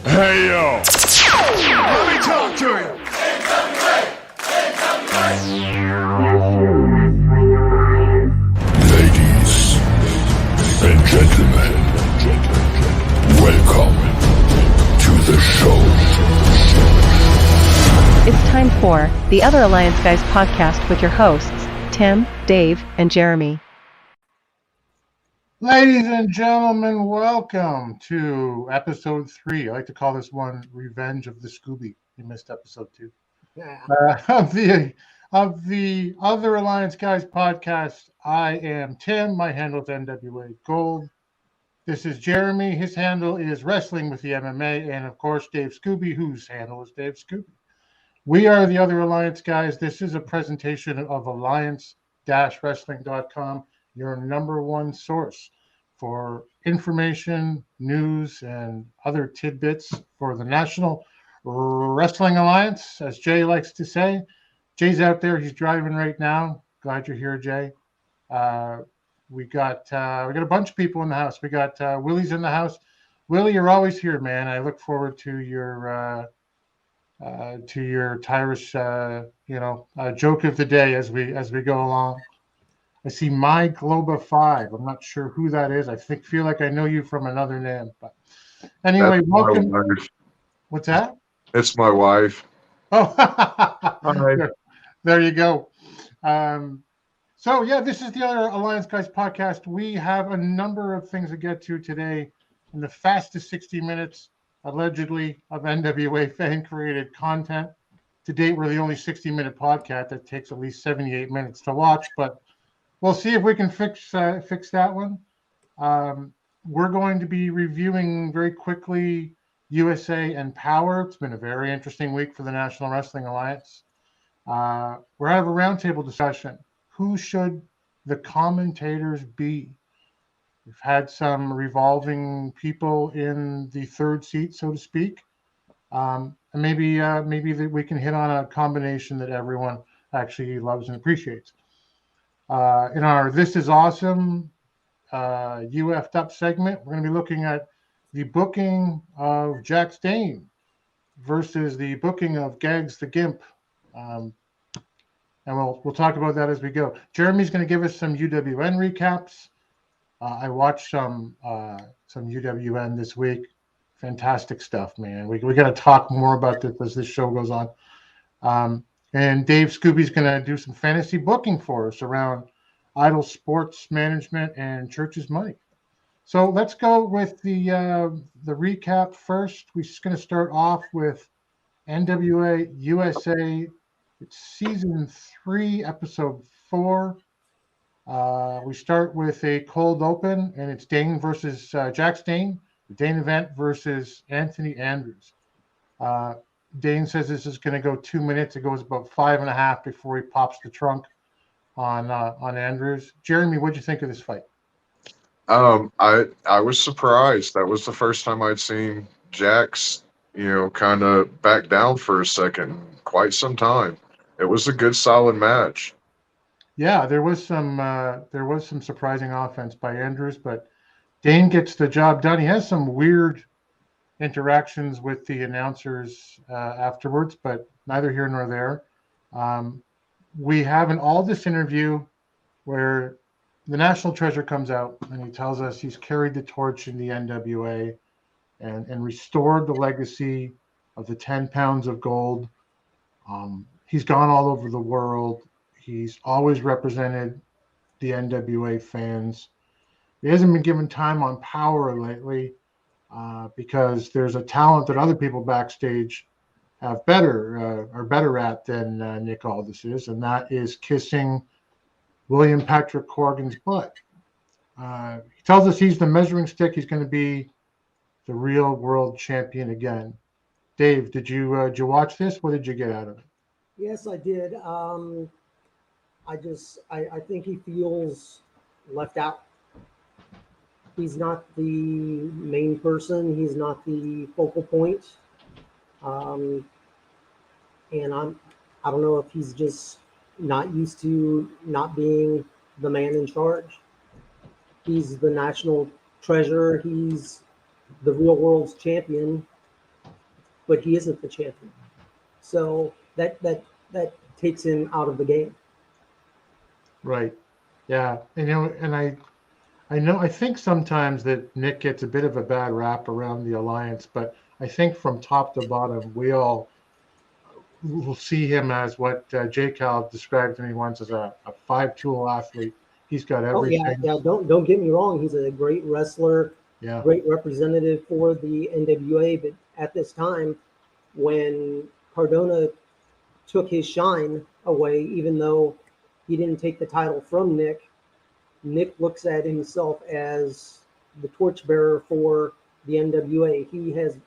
Hey, yo! Let me talk to you! Ladies and gentlemen, welcome to the show. It's time for the Other Alliance Guys podcast with your hosts, Tim, Dave, and Jeremy. Ladies and gentlemen, welcome to episode 3. I like to call this one Revenge of the Scooby. You missed episode 2. Yeah. Of the Other Alliance Guys podcast, I am Tim. My handle is NWA Gold. This is Jeremy. His handle is Wrestling with the MMA. And, of course, Dave Scooby, whose handle is Dave Scooby. We are the Other Alliance Guys. This is a presentation of alliance-wrestling.com. Your number one source for information, news, and other tidbits for the National Wrestling Alliance, as Jay likes to say. Jay's out there. He's driving right now. Glad you're here, Jay. We got a bunch of people in the house. We got Willie's in the house. Willie, you're always here, man. I look forward to your Tyrus, joke of the day as we go along. I see My Globa 5. I'm not sure who that is. I feel like I know you from another name. But anyway, That's welcome. my wife. What's that? It's my wife. Oh, Hi. there you go. So, yeah, this is the Other Alliance Guys podcast. We have a number of things to get to today in the fastest 60 minutes, allegedly, of NWA fan-created content. To date, we're the only 60-minute podcast that takes at least 78 minutes to watch, but we'll see if we can fix that one. We're going to be reviewing very quickly USA and Power. It's been a very interesting week for the National Wrestling Alliance. We're going to have a roundtable discussion. Who should the commentators be? We've had some revolving people in the third seat, so to speak. And maybe that we can hit on a combination that everyone actually loves and appreciates. In our This Is Awesome UF'd Up segment, we're going to be looking at the booking of Jack Stane versus the booking of Gags the Gimp. And we'll talk about that as we go. Jeremy's going to give us some UWN recaps. I watched some UWN this week. Fantastic stuff, man. We got to talk more about this as this show goes on. And Dave Scooby's going to do some fantasy booking for us around idle sports management and church's money. So let's go with the recap first. We're just going to start off with NWA USA. It's season 3, episode 4. We start with a cold open, and it's Dane versus Jack Stane. The Dane event versus Anthony Andrews. Dane says this is going to go 2 minutes. It goes about 5.5 before he pops the trunk on Andrews. Jeremy, what'd you think of this fight? I was surprised. That was the first time I'd seen Jax, kind of back down for a second. Quite some time. It was a good, solid match. Yeah, there was some surprising offense by Andrews, but Dane gets the job done. He has some weird interactions with the announcers afterwards, but neither here nor there. We have an Aldis interview where the National Treasure comes out and he tells us he's carried the torch in the NWA and restored the legacy of the 10 pounds of gold. He's gone all over the world. He's always represented the NWA fans. He hasn't been given time on Power lately because there's a talent that other people backstage are better at than Nick Aldis is, and that is kissing William Patrick Corgan's butt. He tells us he's the measuring stick. He's going to be the real world champion again. Dave, did you watch this? What did you get out of it? Yes, I did. I think he feels left out. He's not the main person. He's not the focal point. And I don't know if he's just not used to not being the man in charge. He's the national treasure. He's the real world's champion. but he isn't the champion. So that takes him out of the game. Right. Yeah. And I think sometimes that Nick gets a bit of a bad rap around the alliance, but I think from top to bottom, we all will see him as what J. Cal described to me once as a five-tool athlete. He's got Oh yeah, everything. yeah. Don't get me wrong. He's a great wrestler, Yeah. great representative for the NWA. But at this time, when Cardona took his shine away, even though he didn't take the title from Nick, Nick looks at himself as the torchbearer for the NWA. He has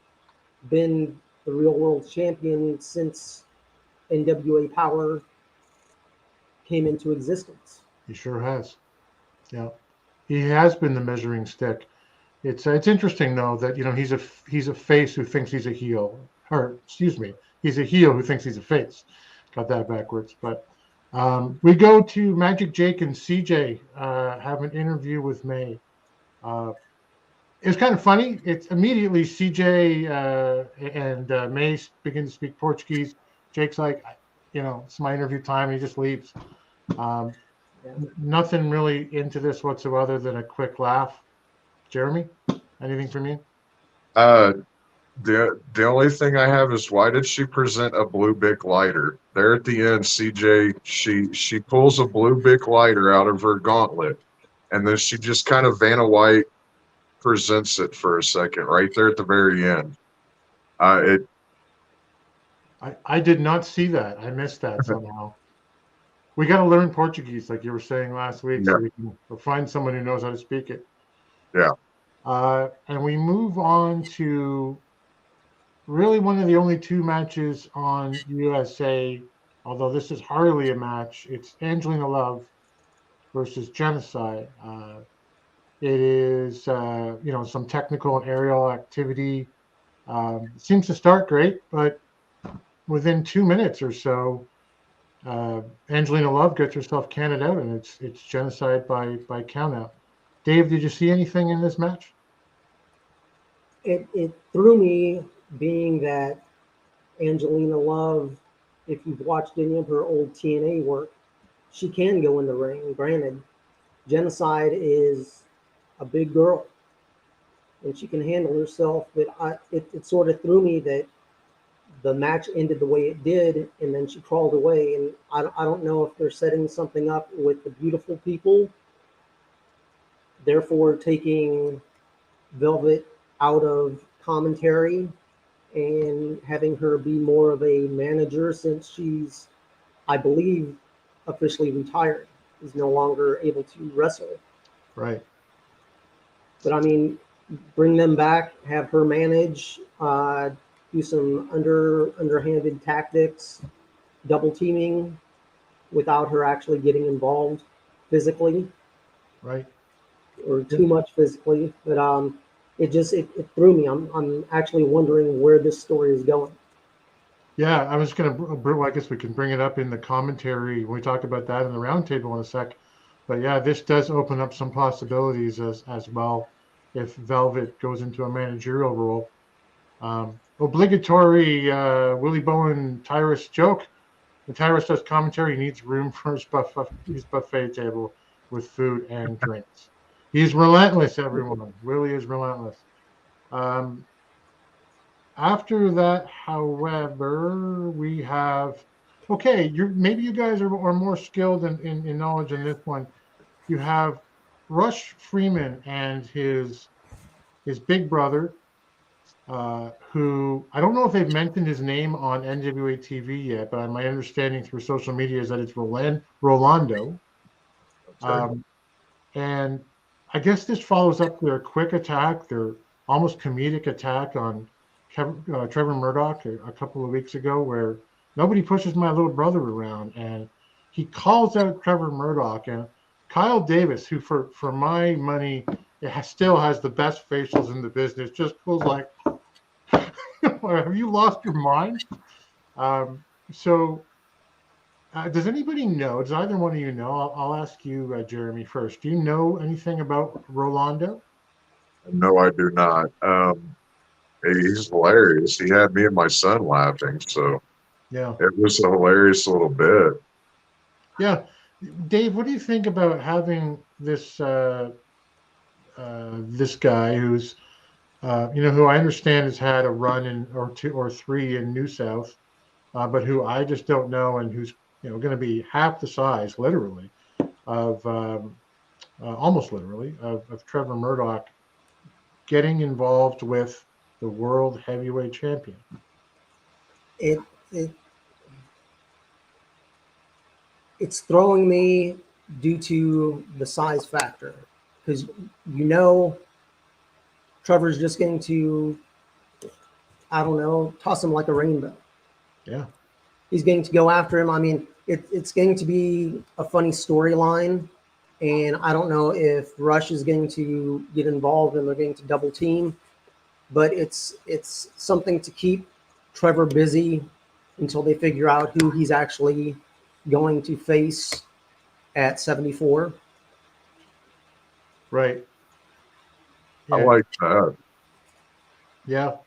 been the real world champion since NWA Power came into existence. He sure has. Yeah. He has been the measuring stick. It's interesting though that he's a face who thinks he's a heel, or excuse me, he's a heel who thinks he's a face. Got that backwards. But we go to Magic Jake and CJ have an interview with May. It's kind of funny. It's immediately CJ and May begin to speak Portuguese. Jake's like, it's my interview time. He just leaves. Um, Yeah. Nothing really into this whatsoever than a quick laugh. Jeremy, anything from you? Uh, the only thing I have is, why did she present a blue Bic lighter? There at the end, CJ, she pulls a blue Bic lighter out of her gauntlet, and then she just kind of Vanna White presents it for a second right there at the very end. It I did not see that. I missed that somehow. We got to learn Portuguese, like you were saying last week, Yeah. so we can find someone who knows how to speak it. Yeah. And we move on to really one of the only two matches on USA, although this is hardly a match. It's Angelina Love versus Genocide. It is, some technical and aerial activity. Seems to start great, but within 2 minutes or so, Angelina Love gets herself counted out, and it's Genocide by countout. Dave, did you see anything in this match? It threw me, being that Angelina Love, if you've watched any of her old TNA work, she can go in the ring. Granted, Genocide is a big girl and she can handle herself, but it sort of threw me that the match ended the way it did, and then she crawled away. And I don't know if they're setting something up with the beautiful people, therefore taking Velvet out of commentary and having her be more of a manager, since she's, I believe, officially retired, is no longer able to wrestle. Right. But I mean, bring them back, have her manage, do some underhanded tactics, double teaming without her actually getting involved physically, Right. or too much physically. But it threw me. I'm actually wondering where this story is going. Yeah, I was going to, I guess we can bring it up in the commentary when we talk about that in the roundtable in a sec. But yeah, this does open up some possibilities as well if Velvet goes into a managerial role. Obligatory Willie Bowen Tyrus joke. When Tyrus does commentary, he needs room for his buffet table with food and drinks. He's relentless, everyone. Willie is relentless. After that, however, we have, okay, maybe you guys are more skilled in knowledge in this one. You have Rush Freeman and his big brother, who, I don't know if they've mentioned his name on NWA TV yet, but my understanding through social media is that it's Rolando. And I guess this follows up their quick attack, their almost comedic attack on Trevor Murdoch a couple of weeks ago, where nobody pushes my little brother around, and he calls out Trevor Murdoch. And Kyle Davis, who for my money still has the best facials in the business, just goes like, have you lost your mind? So does anybody know? Does either one of you know? I'll ask you, Jeremy, first. Do you know anything about Rolando? No, I do not. He's hilarious. He had me and my son laughing, so Yeah. it was a hilarious little bit. Yeah. Dave, what do you think about having this guy who's who I understand has had a run in or two or three in New South, but who I just don't know, and who's going to be half the size, literally, of almost literally of Trevor Murdoch getting involved with the world heavyweight champion. It, it it's throwing me due to the size factor, because Trevor's just going to, I don't know, toss him like a rainbow. Yeah. He's going to go after him. I mean, it's going to be a funny storyline, and I don't know if Rush is going to get involved and they're going to double team, but it's something to keep Trevor busy until they figure out who he's actually going to face at 74. Right. I Yeah. like that. Yeah.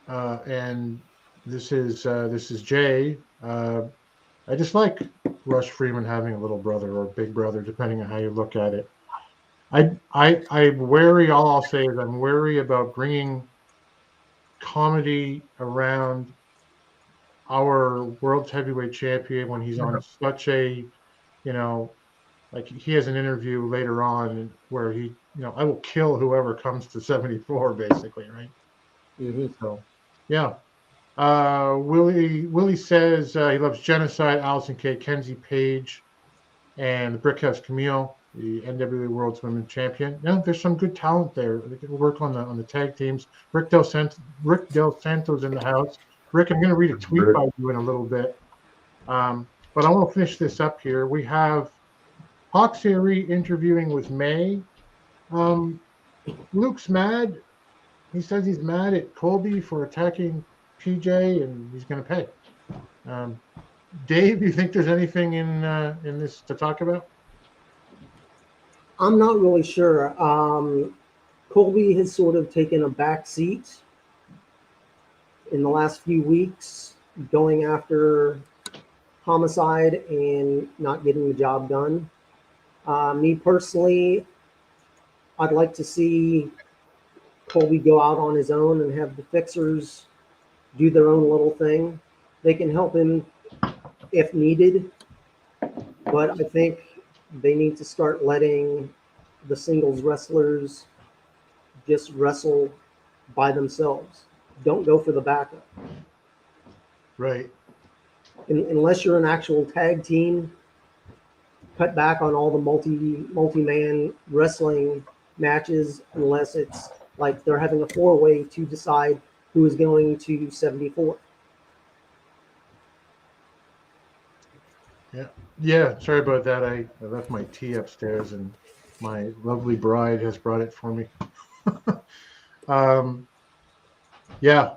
And this is Jay. I just like Rush Freeman having a little brother or big brother, depending on how you look at it. I'm wary. All I'll say is I'm wary about bringing comedy around our world heavyweight champion when he's on such a, you know, like he has an interview later on where he, I will kill whoever comes to 74, basically, right? Mm-hmm. So, yeah. Willie says he loves Genocide, Allison K, Kenzie Page, and the Brickhouse Camille, the NWA World's Women's Champion. Yeah, there's some good talent there. They can work on the tag teams. Rick Del Santo's in the house. Rick, I'm going to read a tweet by you in a little bit, but I want to finish this up here. We have Hawk Siri interviewing with May. Luke's mad. He says he's mad at Colby for attacking PJ, and he's going to pay. Dave, you think there's anything in this to talk about? I'm not really sure. Colby has sort of taken a back seat in the last few weeks, going after Homicide and not getting the job done. Me personally, I'd like to see Colby go out on his own and have the Fixers do their own little thing. They can help him if needed, but I think they need to start letting the singles wrestlers just wrestle by themselves. Don't go for the backup. Right. Unless you're an actual tag team, cut back on all the multi-man wrestling matches, unless it's like they're having a four-way to decide who is going to 74. Yeah. Sorry about that. I left my tea upstairs, and my lovely bride has brought it for me. Yeah.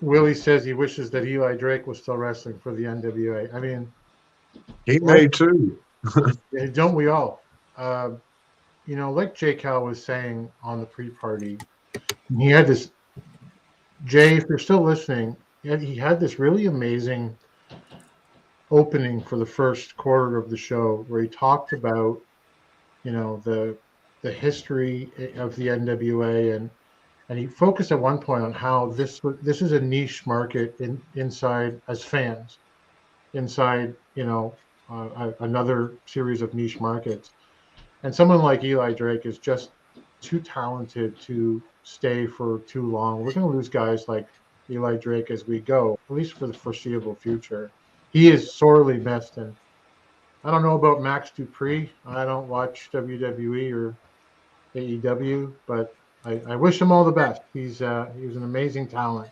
Willie says he wishes that Eli Drake was still wrestling for the NWA. I mean, He may too. don't we all? Like Jay Cal was saying on the pre-party, he had this. Jay, if you're still listening, he had this really amazing opening for the first quarter of the show where he talked about, the history of the NWA, and he focused at one point on how this is a niche market inside as fans, inside another series of niche markets, and someone like Eli Drake is just too talented to stay for too long. We're going to lose guys like Eli Drake as we go, at least for the foreseeable future. He is sorely missed, and I don't know about Max Dupree. I don't watch WWE or AEW, but I wish him all the best. He was an amazing talent.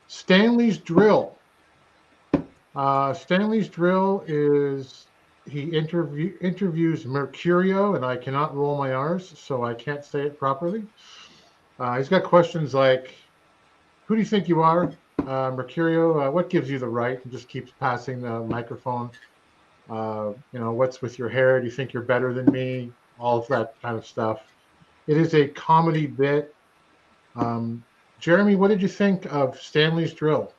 Stanley's Drill. Stanley's Drill is he interviews Mercurio, and I cannot roll my R's, so I can't say it properly. He's got questions like, "Who do you think you are, Mercurio? What gives you the right?" And just keeps passing the microphone. What's with your hair? Do you think you're better than me? All of that kind of stuff. It is a comedy bit. Jeremy, what did you think of Stanley's Drill?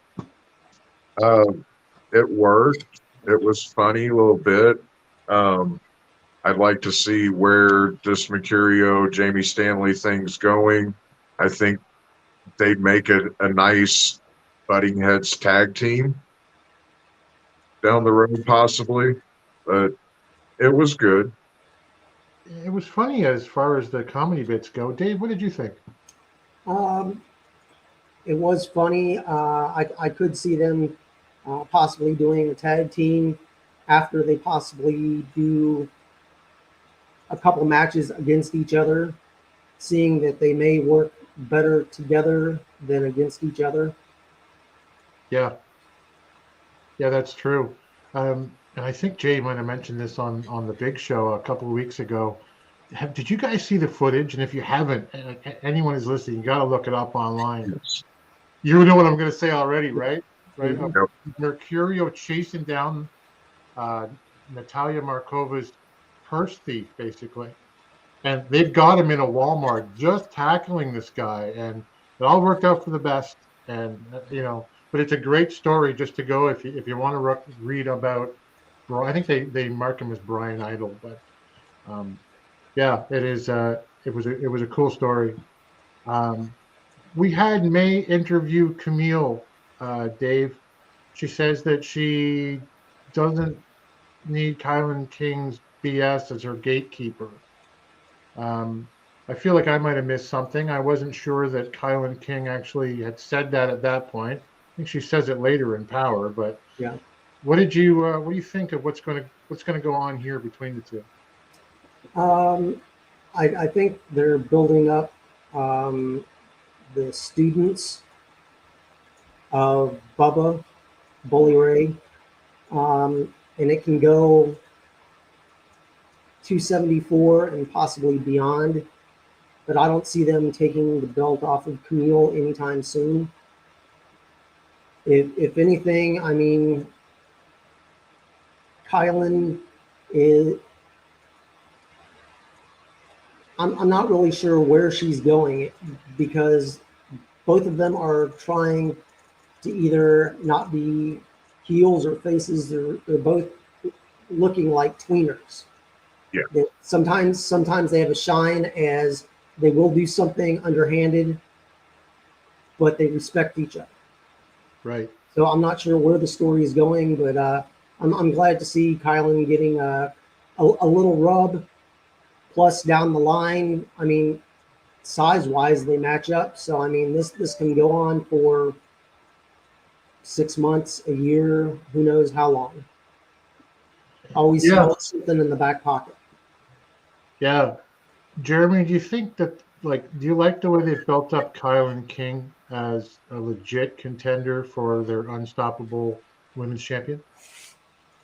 Um, it worked. It was funny a little bit. Um, I'd like to see where this Mercurio Jamie Stanley thing's going. I think they'd make it a nice butting heads tag team down the road, possibly. But it was good. It was funny as far as the comedy bits go. Dave, what did you think? Um, it was funny. I could see them possibly doing a tag team after they possibly do a couple matches against each other, seeing that they may work better together than against each other. Yeah, yeah, that's true. And I think Jay might have mentioned this on the Big Show a couple of weeks ago. Did you guys see the footage? And if you haven't, anyone is listening, you got to look it up online. Yes. You know what I'm going to say already, right? Right. Mhm. Yep. Mercurio chasing down Natalia Markova's purse thief, basically. And they've got him in a Walmart just tackling this guy. And it all worked out for the best. And, but it's a great story just to go if you want to read about, I think they mark him as Brian Idol, but yeah, it is. It was a cool story. We had May interview Camille, Dave. She says that she doesn't need Kylan King's BS as her gatekeeper. I feel like I might have missed something. I wasn't sure that Kylan King actually had said that at that point. I think she says it later in Power. But Yeah. what do you think of what's going to go on here between the two? I think they're building up the students of Bubba, Bully Ray, and it can go 274 and possibly beyond, but I don't see them taking the belt off of Camille anytime soon. If anything, I mean, Kylan is. I'm not really sure where she's going because both of them are trying to either not be heels or faces. They're both looking like tweeners. Yeah. Sometimes they have a shine as they will do something underhanded, but they respect each other. Right. So I'm not sure where the story is going, but I'm glad to see Kylan getting a little rub. Plus, down the line, I mean, size-wise, they match up. So, I mean, this can go on for 6 months, a year, who knows how long. Always smell something in the back pocket. Yeah. Jeremy, do you think that, do you like the way they've built up Kylan King as a legit contender for their unstoppable women's champion?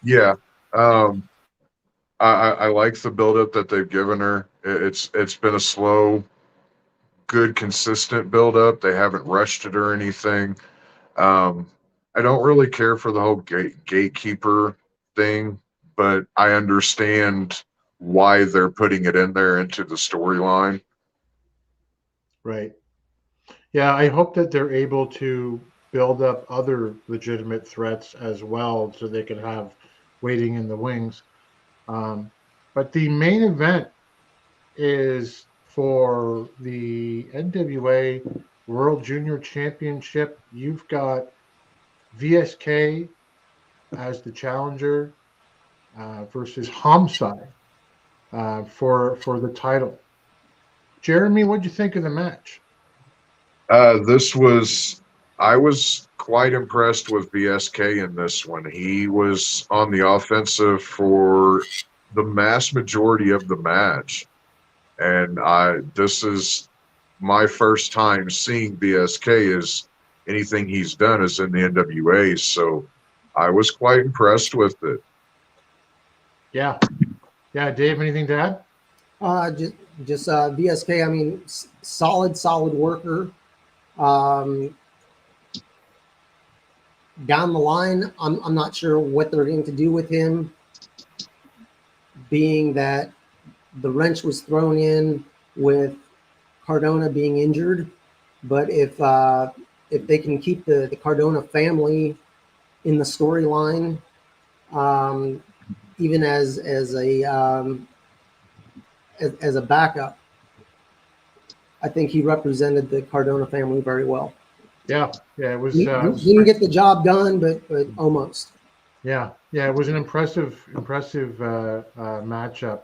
Yeah. I like the buildup that they've given her. It's been a slow, good, consistent buildup. They haven't rushed it or anything. I don't really care for the whole gatekeeper thing, but I understand why they're putting it in there into the storyline. Right. Yeah, I hope that they're able to build up other legitimate threats as well so they can have waiting in the wings. But the main event is for the NWA World Junior Championship. You've got VSK as the challenger versus Homicide for the title. Jeremy, what'd you think of the match? I was quite impressed with BSK in this one. He was on the offensive for the mass majority of the match. And this is my first time seeing BSK. Is anything he's done is in the NWA. So I was quite impressed with it. Yeah. Yeah, Dave, anything to add? Just VSK, I mean, solid worker. Down the line, I'm not sure what they're going to do with him, being that the wrench was thrown in with Cardona being injured. But if they can keep the Cardona family in the storyline, even as a backup, I think he represented the Cardona family very well. Yeah, it was. He didn't get the job done, but almost. Yeah, it was an impressive matchup.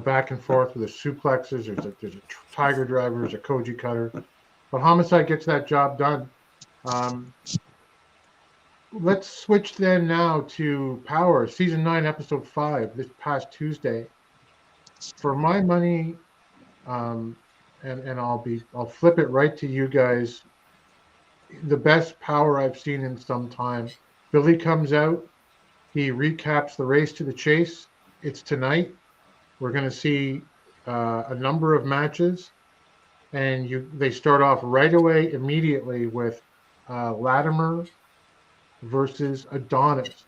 Back and forth with the suplexes. There's a tiger driver, there's a Koji cutter, but Homicide gets that job done. Let's switch then now to Power, season 9, episode 5, this past Tuesday. For my money, and I'll flip it right to you guys. The best Power I've seen in some time. Billy comes out. He recaps the race to the chase. It's tonight. We're going to see a number of matches, and they start off right away immediately with Latimer versus Adonis.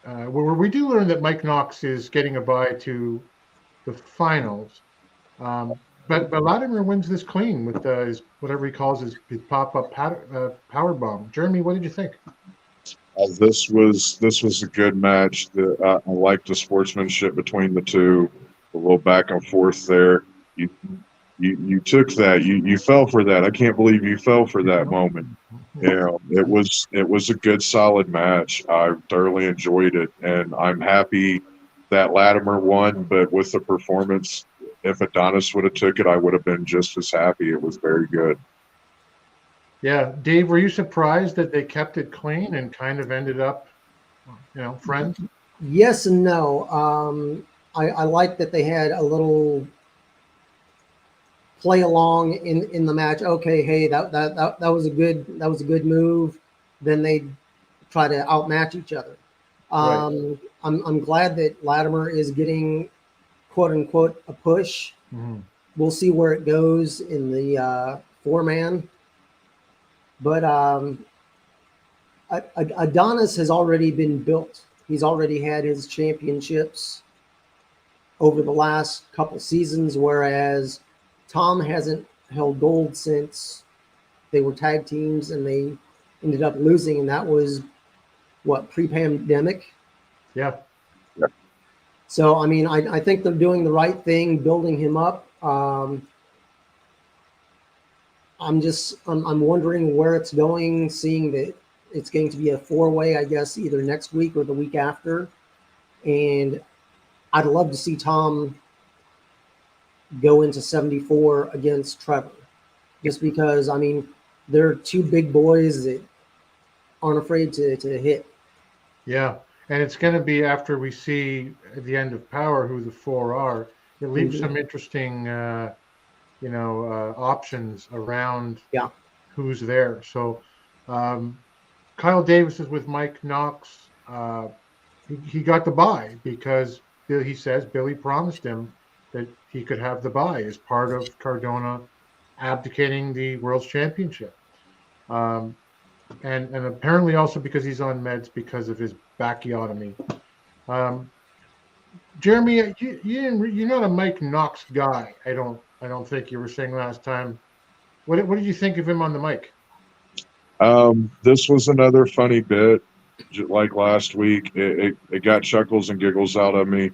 Where we do learn that Mike Knox is getting a bye to the finals, but Latimer wins this clean with his, whatever he calls his pop-up power bomb. Jeremy, what did you think? This was a good match. I liked the sportsmanship between the two. A little back and forth there. You took that. You fell for that. I can't believe you fell for that moment. It was a good, solid match. I thoroughly enjoyed it, and I'm happy that Latimer won. But with the performance, if Adonis would have took it, I would have been just as happy. It was very good. Yeah, Dave, were you surprised that they kept it clean and kind of ended up, friends? Yes and no. I like that they had a little play along in the match. Okay, hey, that was a good move. Then they try to outmatch each other. Right. I'm glad that Latimer is getting quote unquote a push. Mm-hmm. We'll see where it goes in the 4-man. But Adonis has already been built. He's already had his championships over the last couple seasons, whereas Tom hasn't held gold since they were tag teams and they ended up losing, and that was pre-pandemic. Yeah. So I mean, I think they're doing the right thing, building him up. I'm wondering where it's going, seeing that it's going to be a 4-way, I guess, either next week or the week after. And I'd love to see Tom go into 74 against Trevor, just because, I mean, they're two big boys that aren't afraid to hit. Yeah, and it's going to be after we see at the end of Power who the 4 are. It leaves some interesting options around who's there. So Kyle Davis is with Mike Knox. He got the bye because he says Billy promised him that he could have the bye as part of Cardona abdicating the World's Championship. And apparently also because he's on meds because of his bacchiotomy. Jeremy, you're not a Mike Knox guy. I don't think you were saying last time. What did you think of him on the mic? This was another funny bit, like last week. It got chuckles and giggles out of me.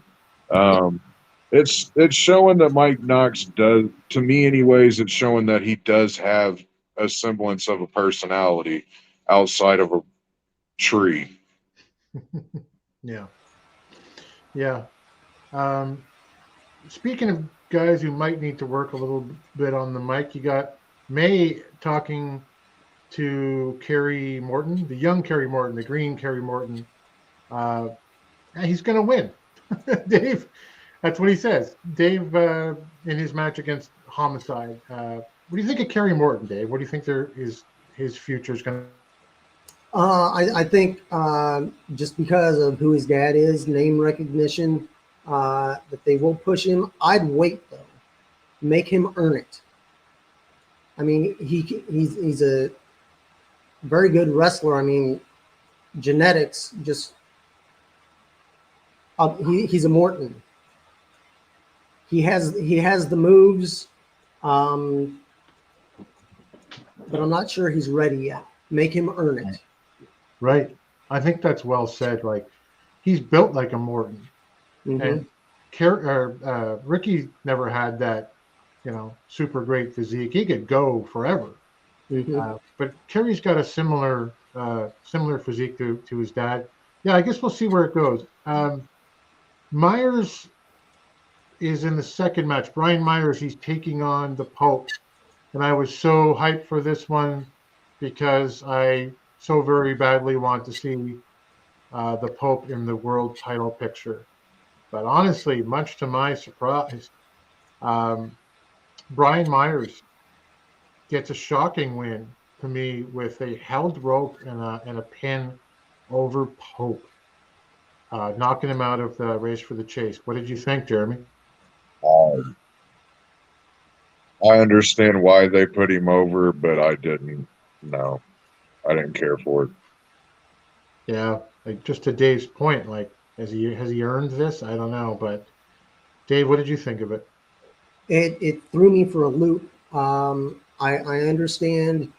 It's showing that Mike Knox does, to me anyways, it's showing that he does have a semblance of a personality outside of a tree. Yeah. Speaking of guys who might need to work a little bit on the mic, you got May talking to Kerry Morton, the young Kerry Morton, the green Kerry Morton. And he's going to win. Dave, that's what he says. Dave, in his match against Homicide. What do you think of Kerry Morton, Dave? What do you think his future is going to? I think just because of who his dad is, name recognition, that they will push him. I'd wait though, make him earn it. I mean, he's a very good wrestler. I mean, genetics just. He's a Morton. He has the moves. but I'm not sure he's ready yet. Make him earn it. Right. I think that's well said. Like, he's built like a Morton, Mm-hmm. and Ricky never had that, super great physique. He could go forever. Mm-hmm. But Kerry's got a similar physique to his dad. Yeah, I guess we'll see where it goes. Myers is in the second match. Brian Myers, he's taking on the Pope. And I was so hyped for this one because I so very badly want to see the Pope in the world title picture. But honestly, much to my surprise, um, Brian Myers gets a shocking win to me with a held rope and a pin over Pope, knocking him out of the race for the chase. What did you think, Jeremy? Um, I understand why they put him over, but I didn't. No, I didn't care for it. Yeah, like just to Dave's point, like has he earned this? I don't know, but Dave, what did you think of it? It threw me for a loop. I understand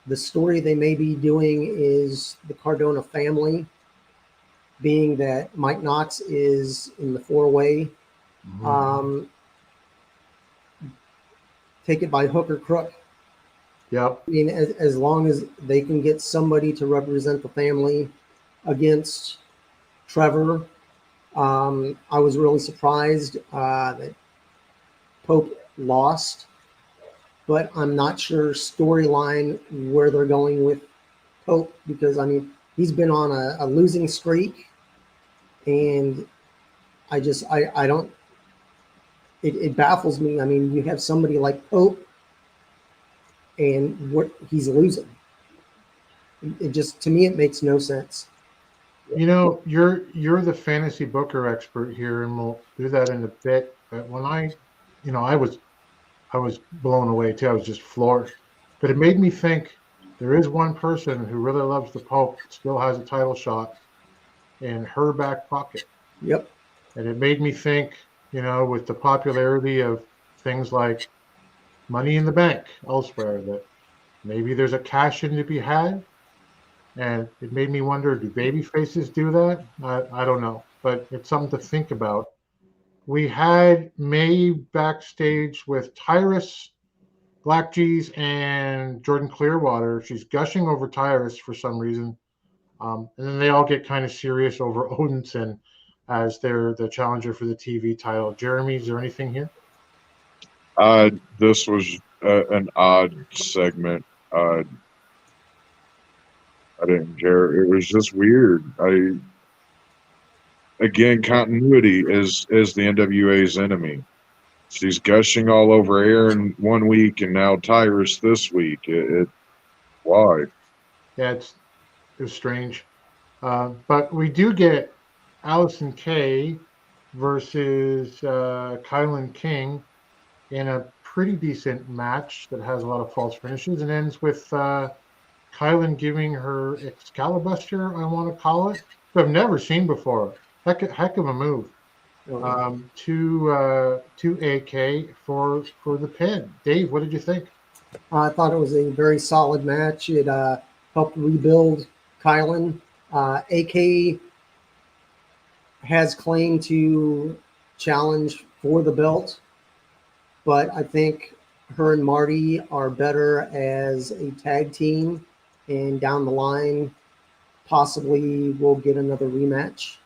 the story they may be doing is the Cardona family, being that Mike Knox is in the four-way. Mhm. Take it by hook or crook. Yep. I mean, as long as they can get somebody to represent the family against Trevor. I was really surprised that Pope lost, but I'm not sure storyline where they're going with Pope, because I mean he's been on a losing streak, and I don't. It baffles me. I mean, you have somebody like Pope, and what he's losing. It just, to me, it makes no sense. You're the fantasy booker expert here, and we'll do that in a bit. But when I was blown away too. I was just floored. But it made me think there is one person who really loves the Pope, still has a title shot in her back pocket. Yep. And it made me think, with the popularity of things like Money in the Bank elsewhere, that maybe there's a cash in to be had. And it made me wonder, do baby faces do that? I don't know, but it's something to think about. We had Maeve backstage with Tyrus, Black G's, and Jordan Clearwater. She's gushing over Tyrus for some reason. And then they all get kind of serious over Odinson as they're the challenger for the TV title. Jeremy, is there anything here? This was an odd segment. I didn't care. It was just weird. Again, continuity is the NWA's enemy. She's gushing all over Aaron one week, and now Tyrus this week. Why? Yeah, it was strange. But we do get Allison Kay versus Kylan King in a pretty decent match that has a lot of false finishes and ends with Kylan giving her Excalibuster, I want to call it, that I've never seen before. Heck of a move. To AK for the pin. Dave, what did you think? I thought it was a very solid match. It helped rebuild Kylan. AK has claimed to challenge for the belt, but I think her and Marty are better as a tag team, and down the line, possibly we'll get another rematch.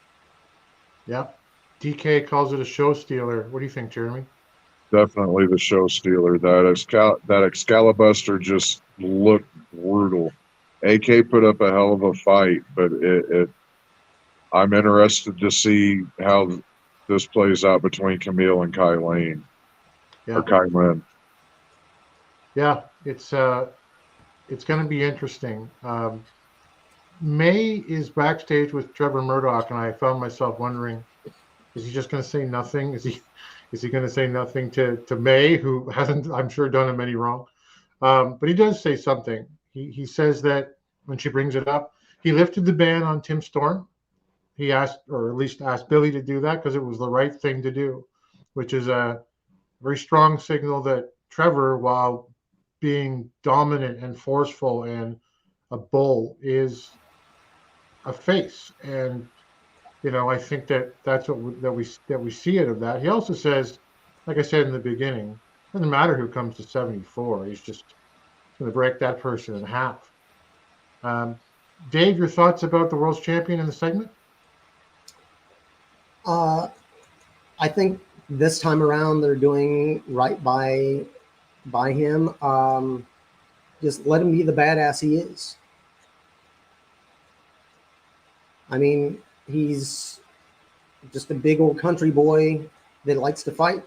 Yep. DK calls it a show stealer. What do you think, Jeremy? Definitely the show stealer. That Excalibuster just looked brutal. AK put up a hell of a fight, but I'm interested to see how this plays out between Camille and Kylan. Yeah. Or Kylan. Yeah, it's going to be interesting. May is backstage with Trevor Murdoch, and I found myself wondering, is he just going to say nothing? Is he going to say nothing to May, who hasn't, I'm sure, done him any wrong? But he does say something. He says that when she brings it up, he lifted the ban on Tim Storm. He asked, or at least asked Billy to do that because it was the right thing to do, which is a very strong signal that Trevor, while being dominant and forceful and a bull is a face. And I think that's that we see it of that. He also says, like I said in the beginning, it doesn't matter who comes to 74. He's just going to break that person in half. Dave, your thoughts about the world's champion in the segment? I think this time around they're doing right by him. Just let him be the badass he is. I mean, he's just a big old country boy that likes to fight.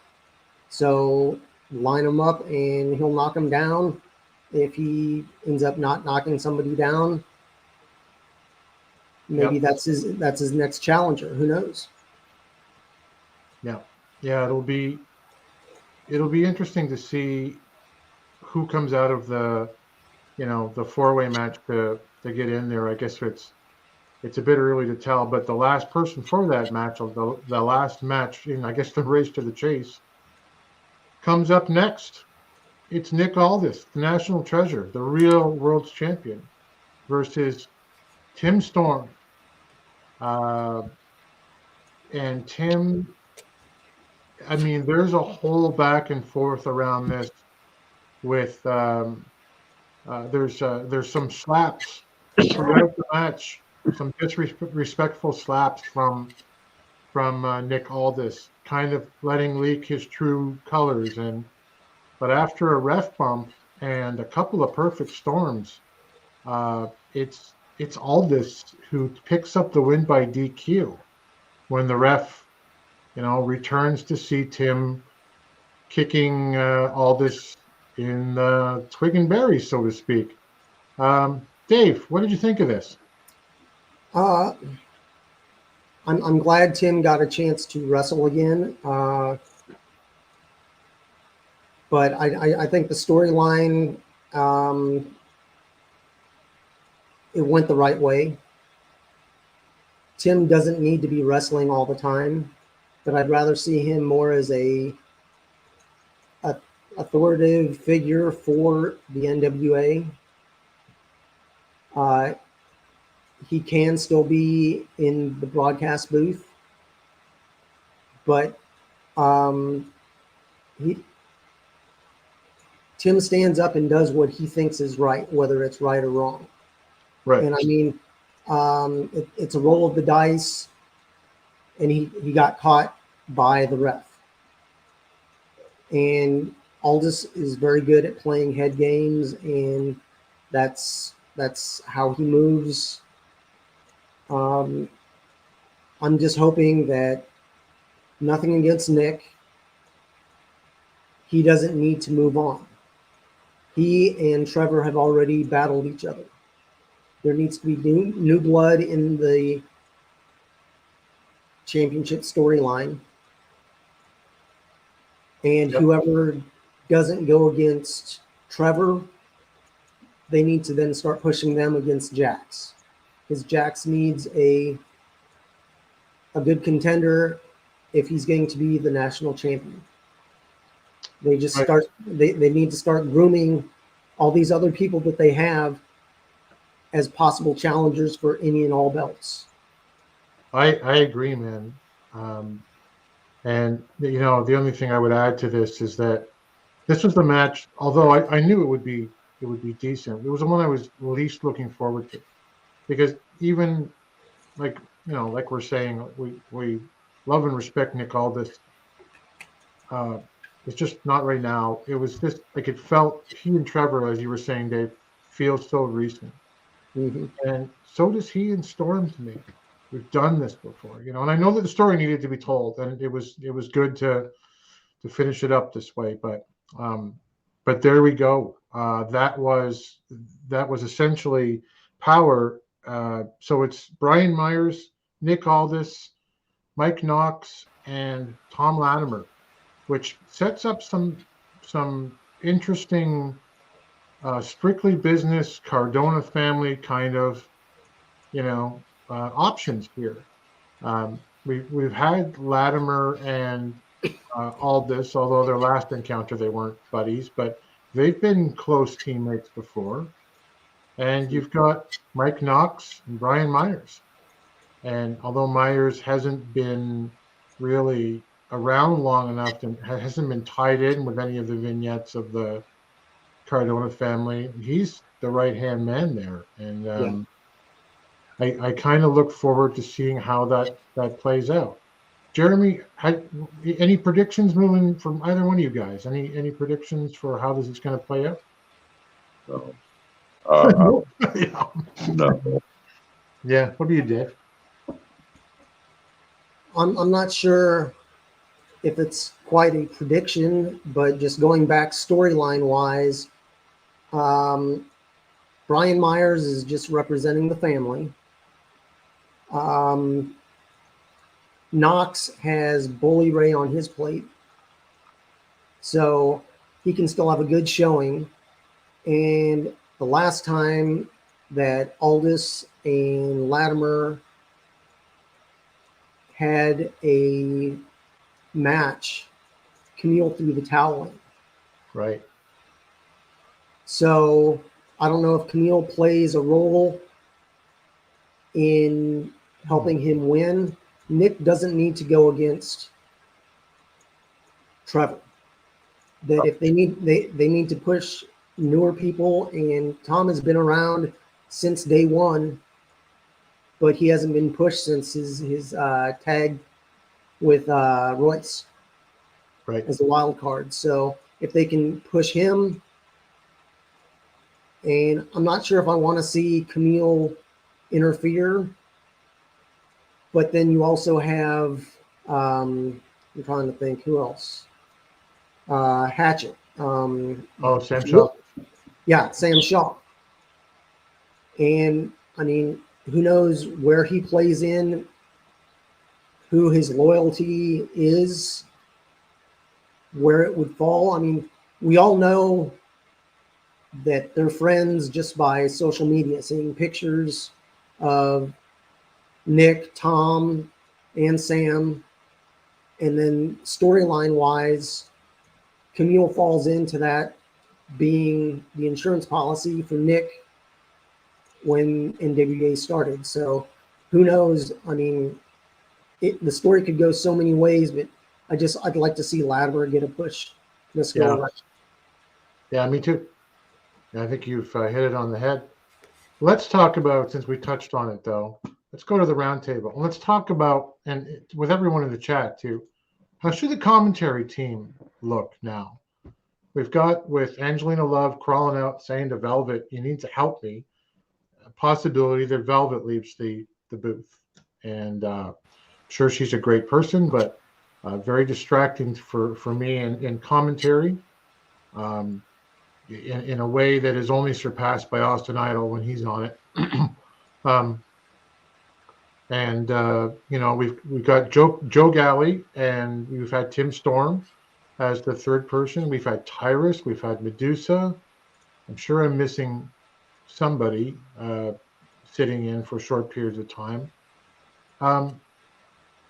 So line him up and he'll knock him down. If he ends up not knocking somebody down, maybe that's his next challenger. Who knows? Yeah, it'll be interesting to see who comes out of the the four-way match to get in there. I guess it's a bit early to tell, but the last person for that match, the last match in, I guess, the race to the chase, comes up next. It's Nick Aldis, the national treasure, the real world's champion, versus Tim Storm. And Tim, I mean, there's a whole back and forth around this with there's some slaps throughout the match, some disrespectful slaps from Nick Aldis, kind of letting leak his true colors. But after a ref bump and a couple of perfect storms, it's Aldis who picks up the win by DQ when the ref, returns to see Tim kicking Aldis in the twig and berry, so to speak. Dave, what did you think of this? I'm glad Tim got a chance to wrestle again. But I think the storyline, it went the right way. Tim doesn't need to be wrestling all the time, but I'd rather see him more as a authoritative figure for the NWA. He can still be in the broadcast booth, but Tim stands up and does what he thinks is right, whether it's right or wrong. Right. And I mean, it's a roll of the dice, and he got caught by the ref. And Aldis is very good at playing head games, and that's how he moves. I'm just hoping that, nothing against Nick, he doesn't need to move on. He and Trevor have already battled each other. There needs to be new blood in the championship storyline. And whoever doesn't go against Trevor, they need to then start pushing them against Jax. Because Jax needs a good contender if he's going to be the national champion. They just they need to start grooming all these other people that they have as possible challengers for any and all belts. I agree, man. And the only thing I would add to this is that this was the match, although I knew it would be decent. It was the one I was least looking forward to, because even like we're saying, we love and respect Nick Aldis. It's just not right now. It was just like it felt, he and Trevor, as you were saying, Dave, feels so recent. Mm-hmm. And so does he and Storm to me. We've done this before, and I know that the story needed to be told, and it was good to finish it up this way. But there we go. That was essentially Power. So it's Brian Myers, Nick Aldis, Mike Knox, and Tom Latimer, which sets up some interesting strictly business Cardona family kind of options here. We've had Latimer and Aldis, although their last encounter they weren't buddies, but they've been close teammates before. And you've got Mike Knox and Brian Myers. And although Myers hasn't been really around long enough to hasn't been tied in with any of the vignettes of the Cardona family, he's the right hand man there. And Yeah. I kind of look forward to seeing how that plays out. Jeremy, any predictions moving from either one of you guys? Any predictions for how this is going to play out? So, Yeah. no. Yeah. What do you, Dave? I'm not sure if it's quite a prediction, but just going back storyline wise, Brian Myers is just representing the family. Knox has Bully Ray on his plate, so he can still have a good showing. And the last time that Aldis and Latimer had a match, Camille threw the towel in. Right. So I don't know if Camille plays a role in helping him win. Nick doesn't need to go against Trevor. That if they need to push newer people, and Tom has been around since day one, but he hasn't been pushed since his tag with Royce Right. as a wild card. So if they can push him, and I'm not sure if I want to see Camille interfere, but then you also have I'm trying to think who else. Hatchet. Sam Shaw. Yeah, Sam Shaw. And I mean, who knows where he plays in, who his loyalty is, where it would fall. I mean, we all know that they're friends just by social media, seeing pictures of Nick, Tom, and Sam. And then storyline wise, Camille falls into that being the insurance policy for Nick when NWA started. So who knows? I mean, the story could go so many ways, but I'd like to see Latimer get a push. Let's go. Yeah. Yeah, me too. I think you've hit it on the head. Let's talk about, since we touched on it though, let's go to the round table. Let's talk about, and with everyone in the chat too, how should the commentary team look now? We've got with Angelina Love crawling out saying to Velvet, you need to help me. A possibility that Velvet leaves the booth. And sure, she's a great person, but very distracting for me in commentary. In a way that is only surpassed by Austin Idol when he's on it. We've got Joe Galley, and we've had Tim Storm as the third person. We've had Tyrus, we've had Medusa. I'm sure I'm missing somebody sitting in for short periods of time.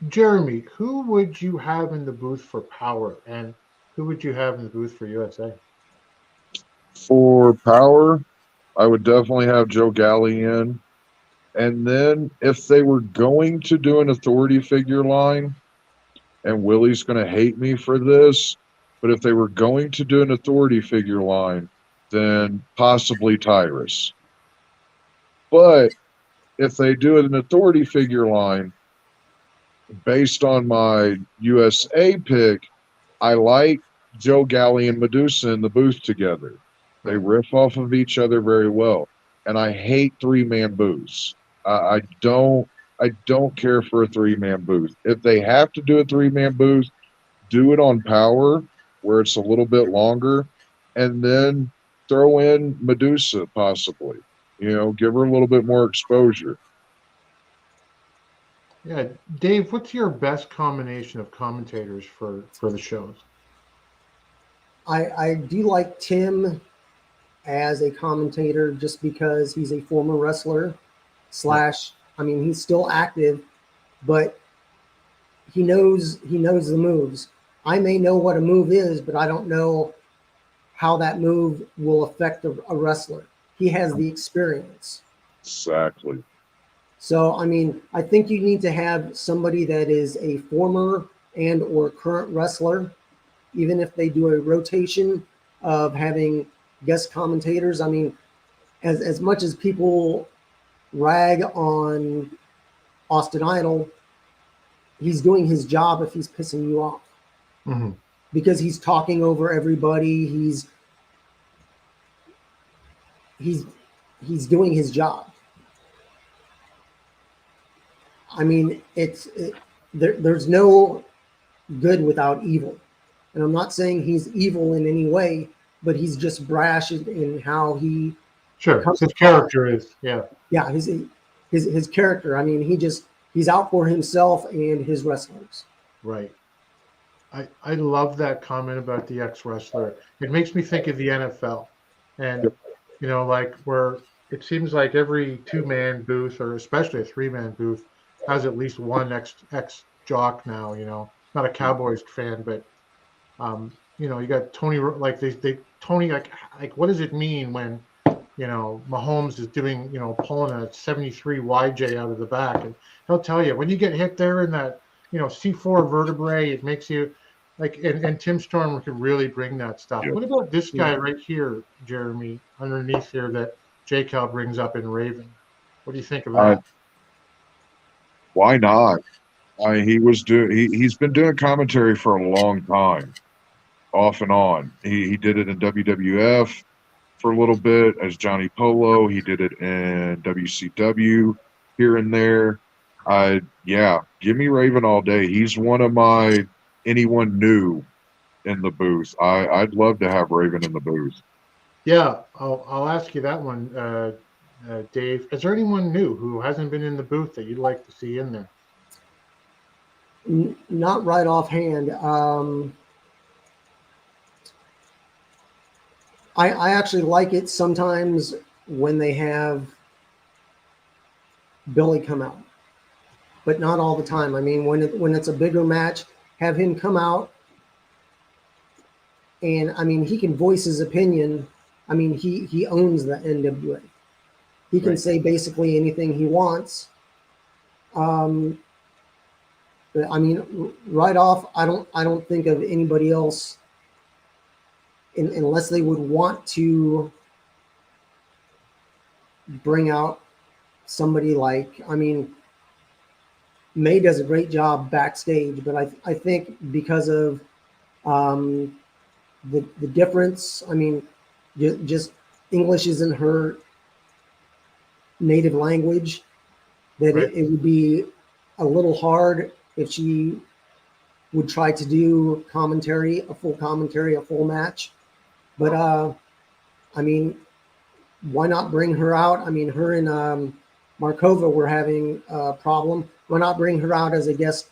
Jeremy, who would you have in the booth for Power, and who would you have in the booth for USA? For Power, I would definitely have Joe Galley in. And then if they were going to do an authority figure line, and Willie's going to hate me for this, but if they were going to do an authority figure line, then possibly Tyrus. But if they do an authority figure line, based on my USA pick, I like Joe Galley and Medusa in the booth together. They riff off of each other very well. And I hate three-man booths. I don't care for a three-man booth. If they have to do a three-man booth, do it on Power, where it's a little bit longer, and then throw in Medusa possibly. Give her a little bit more exposure. Yeah, Dave, what's your best combination of commentators for the shows? I do like Tim as a commentator just because he's a former wrestler / I mean, he's still active, but he knows the moves. I may know what a move is, but I don't know how that move will affect a wrestler. He has the experience. Exactly. So, I mean, I think you need to have somebody that is a former and or current wrestler, even if they do a rotation of having guest commentators. I mean, as much as people rag on Austin Idol, he's doing his job if he's pissing you off. Mm-hmm. Because he's talking over everybody. He's doing his job. I mean, there's no good without evil, and I'm not saying he's evil in any way, but he's just brash in how he Sure, comes his across. character is, yeah. Yeah, his character. I mean, he's out for himself and his wrestlers. Right. I love that comment about the ex-wrestler. It makes me think of the NFL. And, like where it seems like every two-man booth, or especially a three-man booth, has at least one ex-jock now, Not a Cowboys fan, but, you got Tony, like Tony, like what does it mean when, Mahomes is doing, pulling a 73 YJ out of the back? And he'll tell you, when you get hit there in that, C4 vertebrae, it makes you like, and Tim Storm could really bring that stuff. Yeah. What about this guy right here, Jeremy, underneath here that Cal brings up in Raven? What do you think of that? Why not? He's been doing commentary for a long time, off and on. He did it in WWF for a little bit as Johnny Polo. He did it in WCW here and there. Give me Raven all day. He's one of my anyone new in the booth. I'd love to have Raven in the booth. Yeah, I'll ask you that one, Dave. Is there anyone new who hasn't been in the booth that you'd like to see in there? Not right offhand. I actually like it sometimes when they have Billy come out, but not all the time. I mean, when it's a bigger match, have him come out, and I mean, he can voice his opinion. I mean, he owns the NWA. He can say basically anything he wants. But I mean, right off, I don't think of anybody else, unless they would want to bring out somebody like, I mean, May does a great job backstage, but I think because of the difference, I mean, just English isn't her native language, that it would be a little hard if she would try to do a full match. But I mean, why not bring her out? I mean, her and Markova were having a problem. Why not bring her out as a guest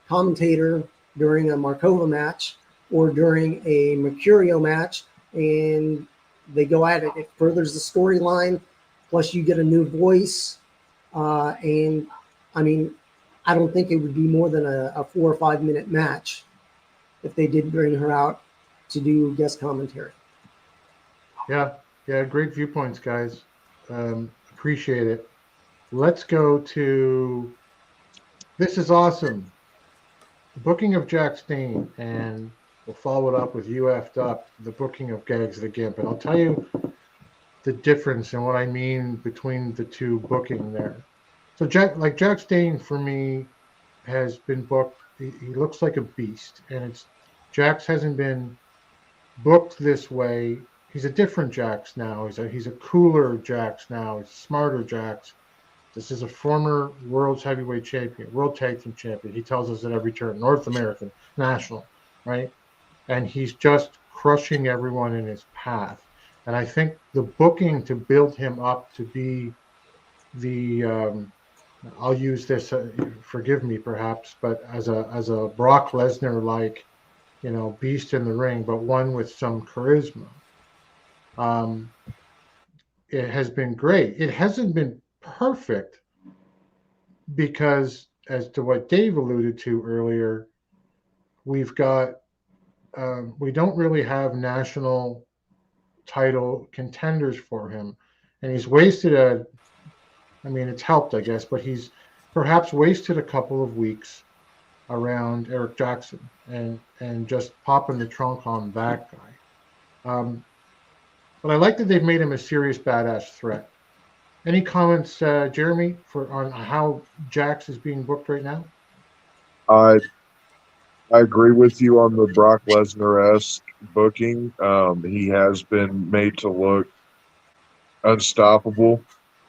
commentator during a Markova match or during a Mercurio match, and they go at it. It furthers the storyline, plus you get a new voice. And I mean, I don't think it would be more than a 4 or 5 minute match if they did bring her out to do guest commentary. Yeah, great viewpoints, guys. Appreciate it. Let's go to, this is awesome. The booking of Jack Stain, and we'll follow it up with UF'd Up, the booking of Gags the Gimp. And I'll tell you the difference and what I mean between the two booking there. So Jack Stain for me has been booked. He looks like a beast, and Jax hasn't been booked this way. He's a different Jax now. He's a cooler Jax now. He's a smarter Jax. This is a former world's heavyweight champion, world tag team champion. He tells us at every turn, North American, national, right? And he's just crushing everyone in his path. And I think the booking to build him up to be the I'll use this, forgive me perhaps, but as a Brock Lesnar like, beast in the ring, but one with some charisma. It has been great. It hasn't been perfect because, as to what Dave alluded to earlier, we've got we don't really have national title contenders for him, and he's wasted a. I mean, it's helped, I guess, but he's perhaps wasted a couple of weeks around Eric Jackson and just popping the trunk on that guy. But I like that they've made him a serious badass threat. Any comments, Jeremy, on how Jax is being booked right now? I I agree with you on the Brock Lesnar-esque booking. He has been made to look unstoppable.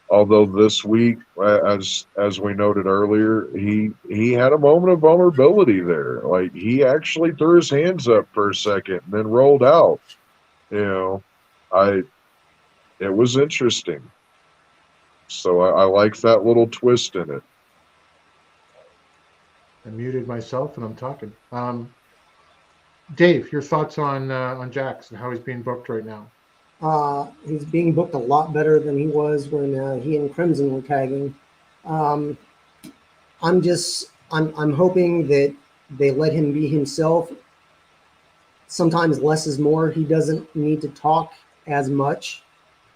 Although this week, as we noted earlier, he had a moment of vulnerability there. Like he actually threw his hands up for a second and then rolled out. You know, it was interesting. So I like that little twist in it. I muted myself and I'm talking. Dave, your thoughts on Jax and how he's being booked right now? He's being booked a lot better than he was when he and Crimson were tagging. I'm hoping that they let him be himself. Sometimes less is more. He doesn't need to talk as much.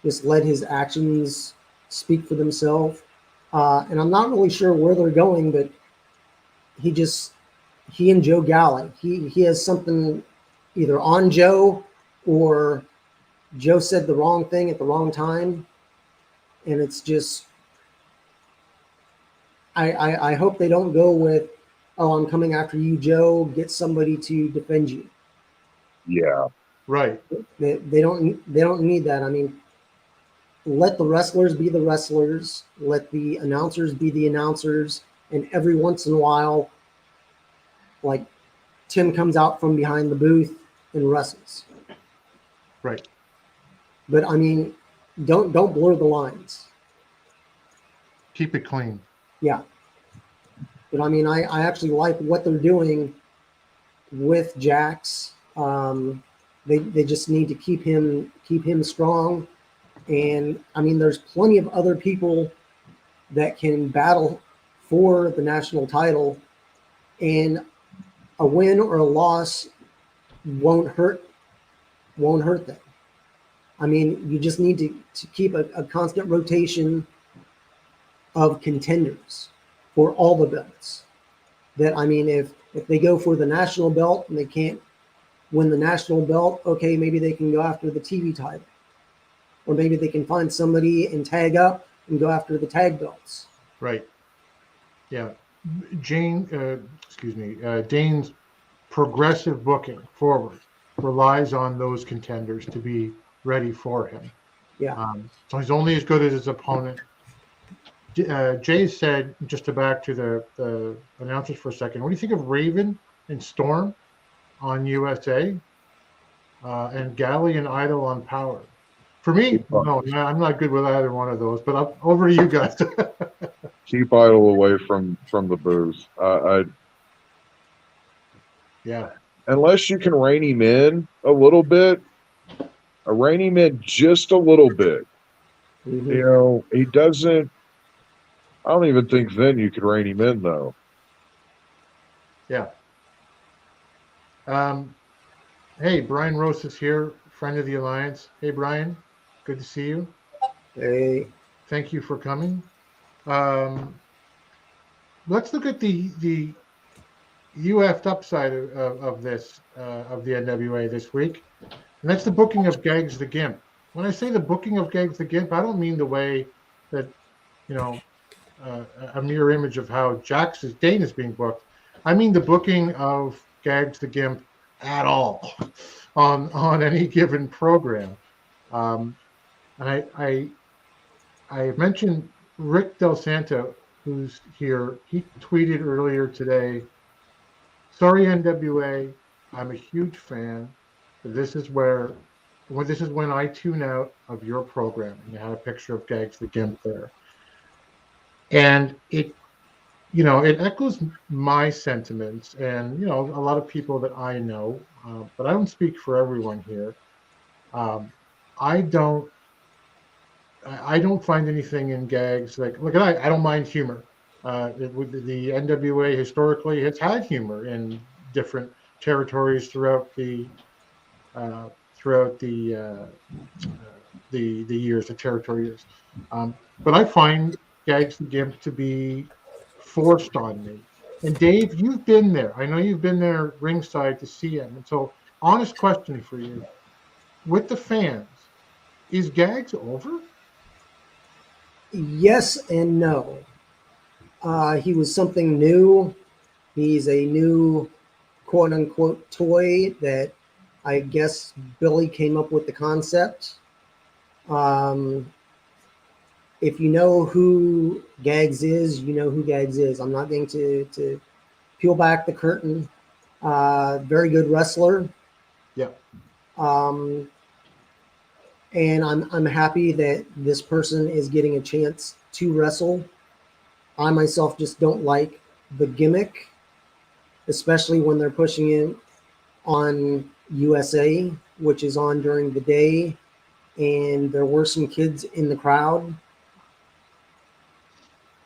Just let his actions speak for themselves. And I'm not really sure where they're going, but he and Joe Galli, he has something either on Joe or Joe said the wrong thing at the wrong time. And it's just, I hope they don't go with, oh, I'm coming after you, Joe, get somebody to defend you. Yeah. Right. They don't need that. I mean, let the wrestlers be the wrestlers, let the announcers be the announcers, and every once in a while, like Tim comes out from behind the booth and wrestles. Right. But I mean, don't blur the lines. Keep it clean. Yeah. But I mean, I actually like what they're doing with Jax. They just need to keep him strong. And I mean, there's plenty of other people that can battle for the national title, and a win or a loss won't hurt them. I mean, you just need to keep a constant rotation of contenders for all the belts. That, I mean, if they go for the national belt and they can't win the national belt, okay, maybe they can go after the TV title. Or maybe they can find somebody and tag up and go after the tag belts. Right. Yeah. Dane's progressive booking forward relies on those contenders to be ready for him. Yeah. So he's only as good as his opponent. Jay said, just to back to the announcers for a second, what do you think of Raven and Storm on USA and Galley and Idol on Power? For me, no, I'm not good with either one of those, but over to you guys. Keep Idol away from the booth. Yeah. Unless you can rein him in a little bit, rein him in just a little bit. Mm-hmm. You know, he doesn't. I don't even think then you could rein him in though. Yeah. Hey, Brian Rose is here, friend of the Alliance. Hey, Brian, good to see you. Hey. Thank you for coming. Let's look at the UF'd upside of this of the NWA this week, and that's the booking of Gags the Gimp. When I say the booking of Gags the Gimp, I don't mean the way that, you know, a mirror image of how Dane is being booked. I mean the booking of Gags the Gimp at all on any given program. And I mentioned Rick Del Santo, who's here. He tweeted earlier today, "Sorry NWA, I'm a huge fan. This is when I tune out of your program." And you had a picture of Gags the Gimp there. And it echoes my sentiments, and a lot of people that I know, but I don't speak for everyone here. I don't find anything in Gags like, look, I don't mind humor. The NWA historically has had humor in different territories throughout the throughout the years, the territory years. But I find Gags the Gimp to be forced on me. And Dave, you've been there. I know you've been there ringside to see him. And so, honest question for you: with the fans, is Gags over? Yes and no. He was something new. He's a new quote unquote toy that I guess Billy came up with the concept. If you know who Gags is, you know who Gags is. I'm not going to peel back the curtain. Very good wrestler. Yeah. And I'm happy that this person is getting a chance to wrestle. I myself just don't like the gimmick, especially when they're pushing it on USA, which is on during the day, and there were some kids in the crowd.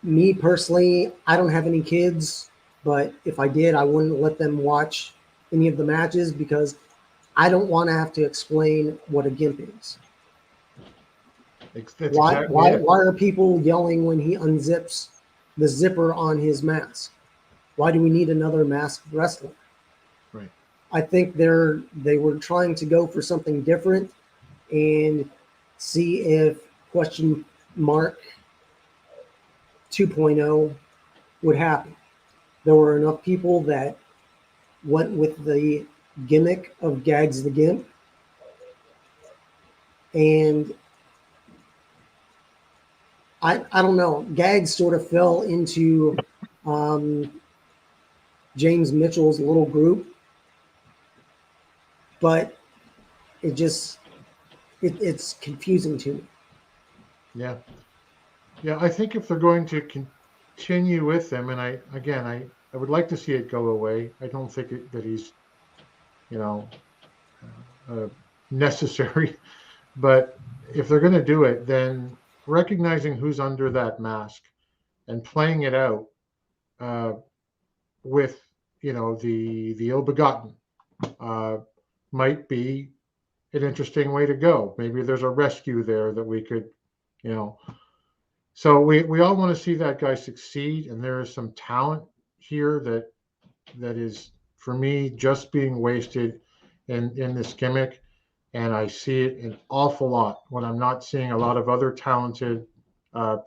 Me personally, I don't have any kids, but if I did, I wouldn't let them watch any of the matches because I don't want to have to explain what a gimp is. Why are people yelling when he unzips the zipper on his mask? Why do we need another masked wrestler? Right. I think they were trying to go for something different and see if question mark 2.0 would happen. There were enough people that went with the gimmick of Gags the Gimp, and I don't know. Gags sort of fell into James Mitchell's little group, but it's confusing to me. Yeah. Yeah, I think if they're going to continue with them, and I would like to see it go away. I don't think that he's, necessary. But if they're going to do it, then recognizing who's under that mask and playing it out with, the ill-begotten might be an interesting way to go. Maybe there's a rescue there that we could, So we all want to see that guy succeed, and there is some talent here that is, for me, just being wasted in this gimmick, and I see it an awful lot when I'm not seeing a lot of other talented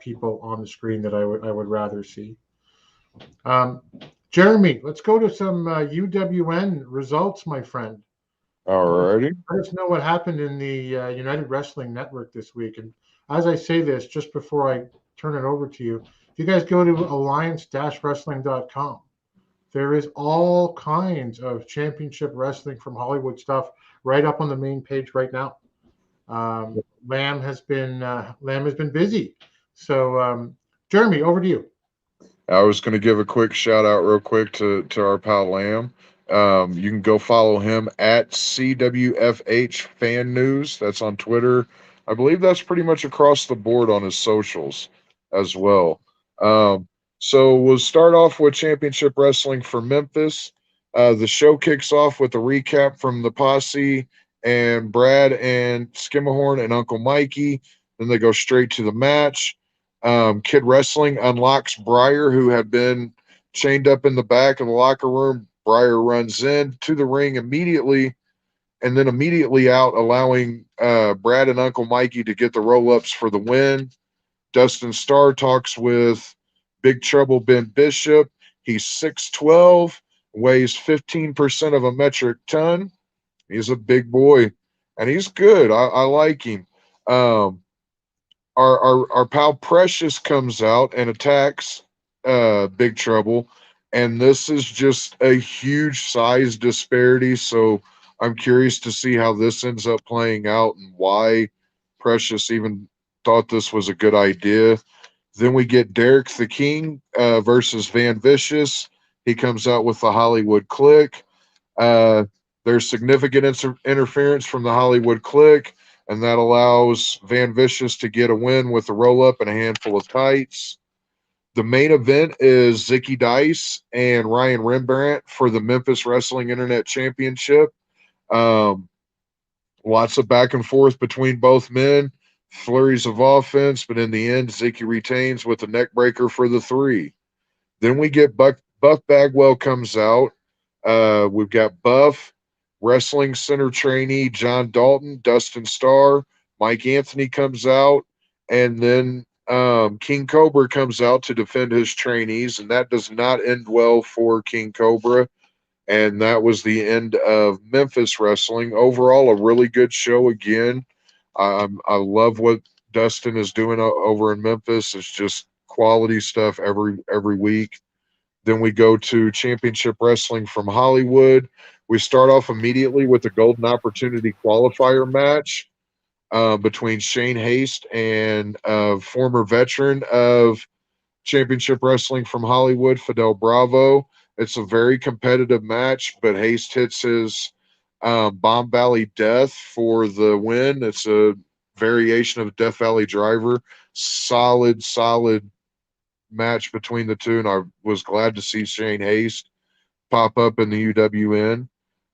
people on the screen that I would rather see. Jeremy, let's go to some UWN results, my friend. Alrighty. Let us know what happened in the United Wrestling Network this week. And as I say this, just before I turn it over to you, if you guys go to alliance-wrestling.com, there is all kinds of championship wrestling from Hollywood stuff right up on the main page right now. Lamb has been busy. So, Jeremy, over to you. I was going to give a quick shout out real quick to our pal Lamb. You can go follow him at CWFH Fan News. That's on Twitter. I believe that's pretty much across the board on his socials as well. So we'll start off with Championship Wrestling for Memphis. The show kicks off with a recap from the Posse and Brad and Skimmerhorn and Uncle Mikey. Then they go straight to the match. Kid Wrestling unlocks Breyer, who had been chained up in the back of the locker room. Breyer runs in to the ring immediately, and then immediately out, allowing Brad and Uncle Mikey to get the roll-ups for the win. Dustin Starr talks with Big Trouble Ben Bishop. He's 6'12", weighs 15% of a metric ton. He's a big boy, and he's good. I like him. Our pal Precious comes out and attacks Big Trouble, and this is just a huge size disparity. So I'm curious to see how this ends up playing out and why Precious even thought this was a good idea. Then we get Derek the King versus Van Vicious. He comes out with the Hollywood Click. There's significant interference from the Hollywood Click, and that allows Van Vicious to get a win with a roll-up and a handful of tights. The main event is Zicky Dice and Ryan Rembrandt for the Memphis Wrestling Internet Championship. Lots of back and forth between both men, flurries of offense, but in the end, Zicky retains with a neck breaker for the 3. Then we get Buff Bagwell comes out. We've got Buff, wrestling center trainee John Dalton, Dustin Starr, Mike Anthony comes out, and then King Cobra comes out to defend his trainees, and that does not end well for King Cobra. And that was the end of Memphis wrestling. Overall, a really good show again. I love what Dustin is doing over in Memphis. It's just quality stuff every week. Then we go to Championship Wrestling from Hollywood. We start off immediately with the Golden Opportunity qualifier match between Shane Haste and former veteran of Championship Wrestling from Hollywood, Fidel Bravo. It's a very competitive match, but Haste hits his Bomb Valley Death for the win. It's a variation of Death Valley Driver. Solid match between the two, and I was glad to see Shane Haste pop up in the UWN.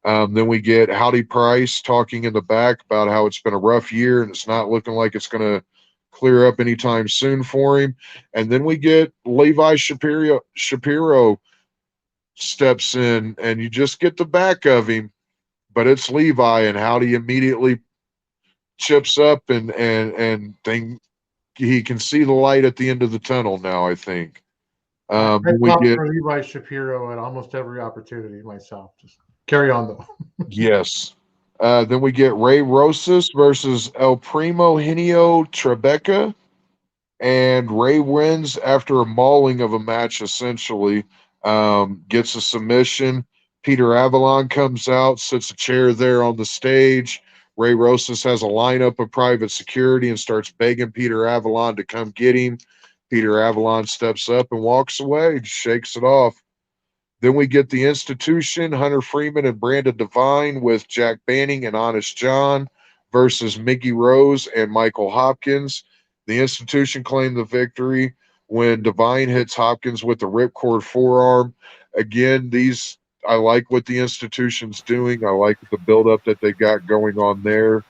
Then we get Howdy Price talking in the back about how it's been a rough year and it's not looking like it's going to clear up anytime soon for him. And then we get Levi Shapiro steps in, and you just get the back of him, but it's Levi, and Howdy immediately chips up and he can see the light at the end of the tunnel now, I think. I pop for Levi Shapiro at almost every opportunity myself. Just carry on, though. Yes. Then we get Ray Rosas versus El Primo Henio Tribeca. And Ray wins after a mauling of a match, essentially. Gets a submission. Peter Avalon comes out, sits a chair there on the stage. Ray Rosas has a lineup of private security and starts begging Peter Avalon to come get him. Peter Avalon steps up and walks away, shakes it off. Then we get the Institution, Hunter Freeman and Brandon Devine with Jack Banning and Honest John versus Mickey Rose and Michael Hopkins. The Institution claimed the victory when Devine hits Hopkins with the ripcord forearm. Again, I like what the Institution's doing. I like the buildup that they got going on there.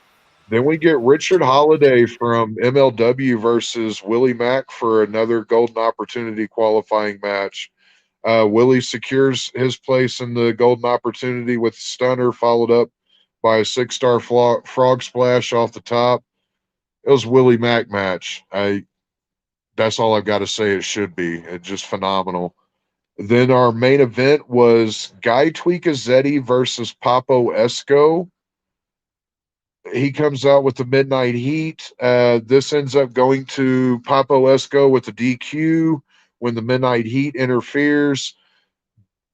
Then we get Richard Holiday from MLW versus Willie Mack for another Golden Opportunity qualifying match. Willie secures his place in the Golden Opportunity with a stunner, followed up by a 6-star frog splash off the top. It was Willie Mack match. That's all I've got to say. It should be. It's just phenomenal. Then our main event was Guy Tweakazetti versus Papo Esco. He comes out with the Midnight Heat. This ends up going to Papo Esco with the DQ when the Midnight Heat interferes.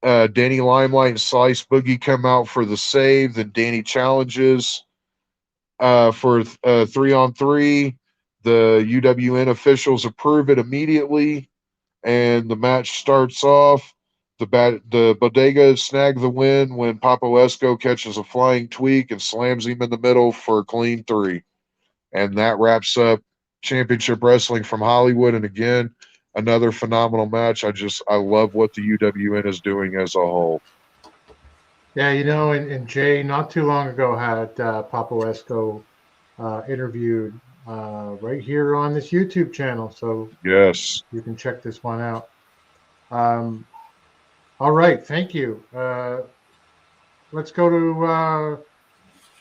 Danny Limelight and Slice Boogie come out for the save. Then Danny challenges for 3-on-3. The UWN officials approve it immediately, and the match starts off. The Bodega snag the win when Papo Esco catches a flying tweak and slams him in the middle for a clean 3. And that wraps up Championship Wrestling from Hollywood. And again, another phenomenal match. I love what the UWN is doing as a whole. Yeah, and Jay not too long ago had Papo Esco interviewed right here on this YouTube channel. So yes, you can check this one out. All right, thank you. Let's go to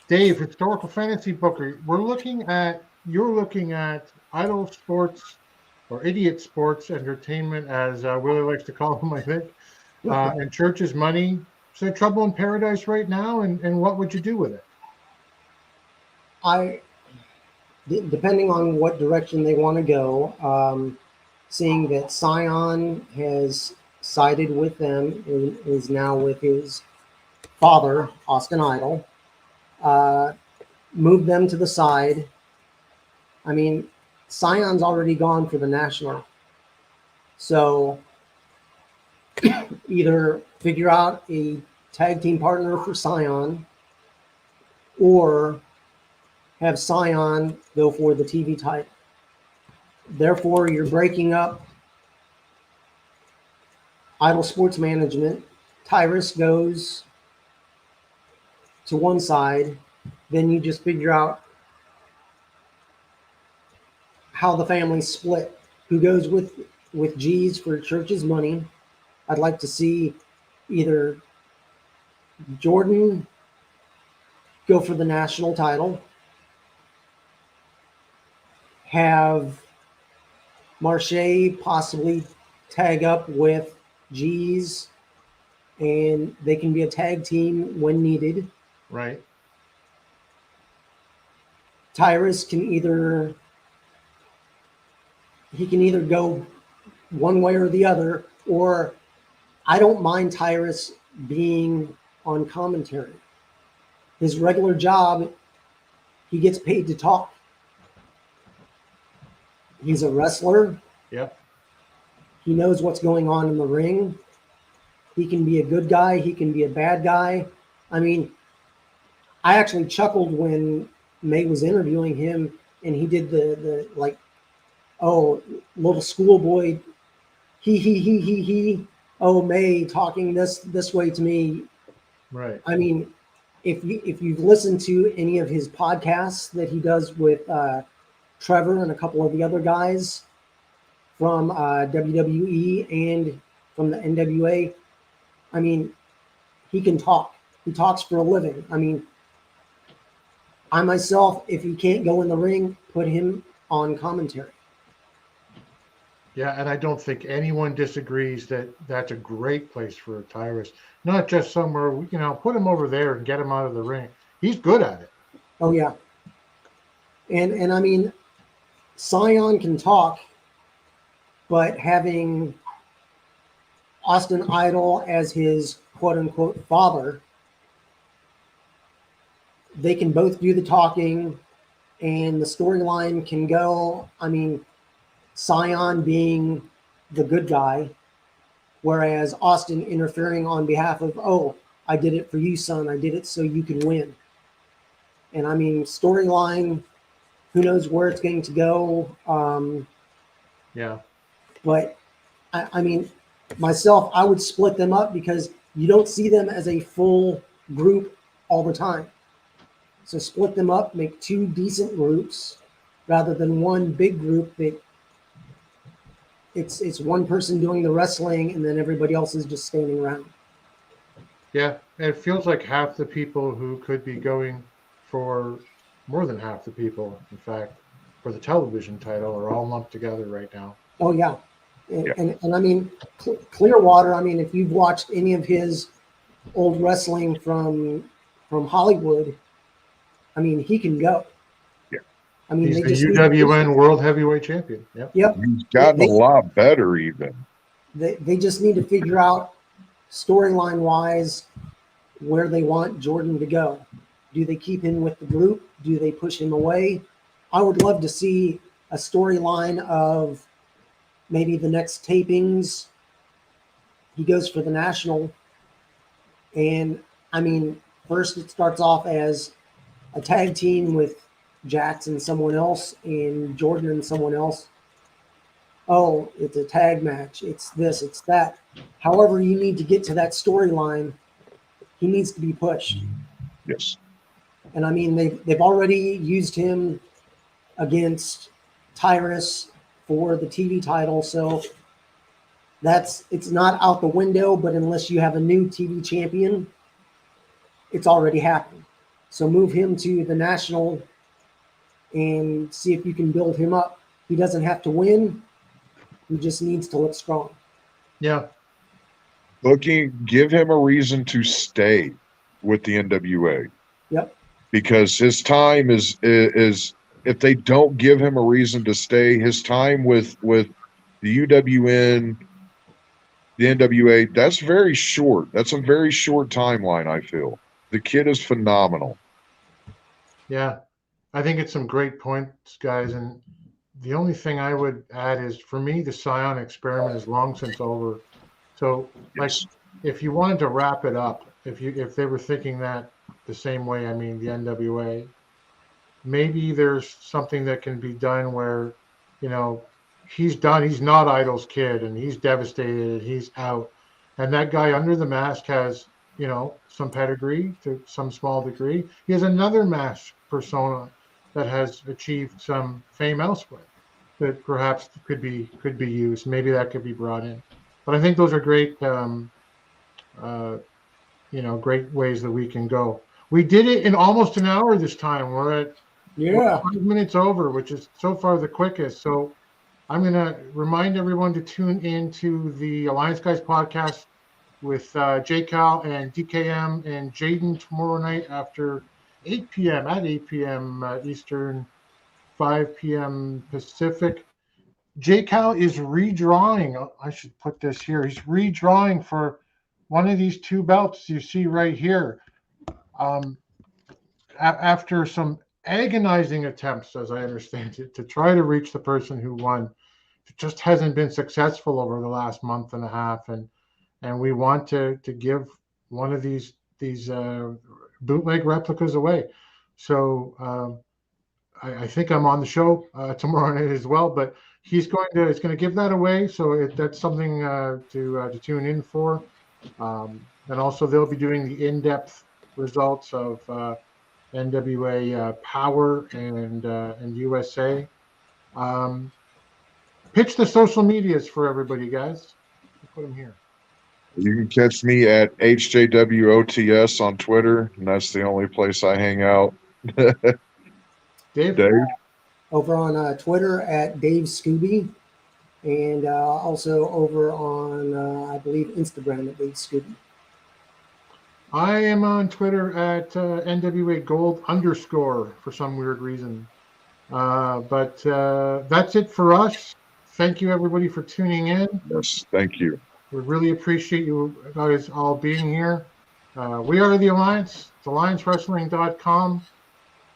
Dave, historical fantasy booker. You're looking at idle sports or idiot sports entertainment, as Willie likes to call them, I think, and church's money. Is there trouble in paradise right now, and what would you do with it? Depending on what direction they want to go, seeing that Scion has sided with them and is now with his father, Austin Idol, moved them to the side. I mean, Scion's already gone for the national. So either figure out a tag team partner for Scion or have Scion go for the TV title. Therefore, you're breaking up Idle Sports Management. Tyrus goes to one side, then you just figure out how the family's split. Who goes with G's for church's money? I'd like to see either Jordan go for the national title, have Marche possibly tag up with G's, and they can be a tag team when needed. Right. Tyrus can either go one way or the other, or I don't mind Tyrus being on commentary. His regular job, he gets paid to talk. He's a wrestler. Yep. He knows what's going on in the ring. He can be a good guy. He can be a bad guy. I mean, I actually chuckled when May was interviewing him and he did the like, oh, little schoolboy, he, oh, May talking this way to me. Right. I mean, if you've listened to any of his podcasts that he does with Trevor and a couple of the other guys from WWE and from the NWA, I mean, he can talk. He talks for a living. I mean, I myself, if he can't go in the ring, put him on commentary. Yeah, and I don't think anyone disagrees that that's a great place for Tyrus. Not just somewhere, put him over there and get him out of the ring. He's good at it. Oh yeah. And I mean, Scion can talk, but having Austin Idol as his quote unquote father, they can both do the talking and the storyline can go. I mean, Scion being the good guy, whereas Austin interfering on behalf of, oh, I did it for you, son. I did it so you can win. And I mean, storyline, who knows where it's going to go. Yeah. But I mean, myself, I would split them up because you don't see them as a full group all the time. So split them up, make two decent groups rather than one big group that it's one person doing the wrestling and then everybody else is just standing around. Yeah, and it feels like half the people who could be going for more than half the people, in fact, for the television title are all lumped together right now. Oh yeah. And I mean, Clearwater, I mean, if you've watched any of his old wrestling from Hollywood, I mean, he can go. Yeah. I mean, he's the UWN World Heavyweight Champion. Yep. Yep. He's gotten a lot better even. They just need to figure out storyline wise where they want Jordan to go. Do they keep him with the group? Do they push him away? I would love to see a storyline of maybe the next tapings. He goes for the national. And I mean, first it starts off as a tag team with Jax and someone else and Jordan and someone else. Oh, it's a tag match. It's this, it's that. However, you need to get to that storyline. He needs to be pushed. Yes. And I mean, they've already used him against Tyrus for the TV title. So it's not out the window, but unless you have a new TV champion, it's already happened. So move him to the national and see if you can build him up. He doesn't have to win. He just needs to look strong. Yeah. Give him a reason to stay with the NWA. Yep. Because his time is if they don't give him a reason to stay, his time with the UWN, the NWA, that's very short. That's a very short timeline, I feel. The kid is phenomenal. Yeah. I think it's some great points, guys. And the only thing I would add is, for me, the Scion experiment is long since over. So, Yes. like, if you wanted to wrap it up, if they were thinking that the same way, I mean, the NWA, maybe there's something that can be done where, he's done. He's not Idol's kid, and he's devastated. He's out, and that guy under the mask has some pedigree to some small degree. He has another masked persona that has achieved some fame elsewhere that perhaps could be used. Maybe that could be brought in. But I think those are great, great ways that we can go. We did it in almost an hour this time. We're at 5 minutes over, which is so far the quickest. So I'm going to remind everyone to tune into the Alliance Guys podcast with JCal and DKM and Jaden tomorrow night after 8 p.m. at 8 p.m. Eastern, 5 p.m. Pacific. JCal is redrawing. I should put this here. He's redrawing for one of these two belts you see right here. After some agonizing attempts, as I understand it, to try to reach the person who won, it just hasn't been successful over the last month and a half. And we want to give one of these bootleg replicas away. So I think I'm on the show tomorrow night as well, but it's going to give that away. So that's something to tune in for. And also they'll be doing the in-depth results of NWA Power and USA. Pitch the social medias for everybody, guys. Put them here. You can catch me at HJWOTS on Twitter, and that's the only place I hang out. Dave? Over on Twitter at Dave Scooby, and also over on, I believe, Instagram at Dave Scooby. I am on Twitter at NWA Gold _ for some weird reason. But that's it for us. Thank you, everybody, for tuning in. Yes, thank you. We really appreciate you guys all being here. We are the Alliance. It's AllianceWrestling.com.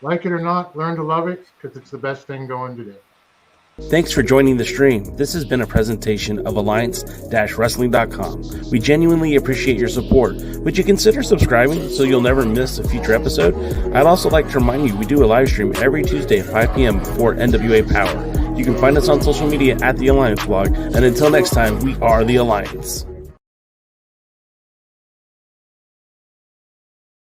Like it or not, learn to love it because it's the best thing going today. Thanks for joining the stream. This has been a presentation of Alliance-Wrestling.com. We genuinely appreciate your support. Would you consider subscribing so you'll never miss a future episode? I'd also like to remind you we do a live stream every Tuesday at 5 p.m. before NWA Power. You can find us on social media at The Alliance Blog. And until next time, we are The Alliance.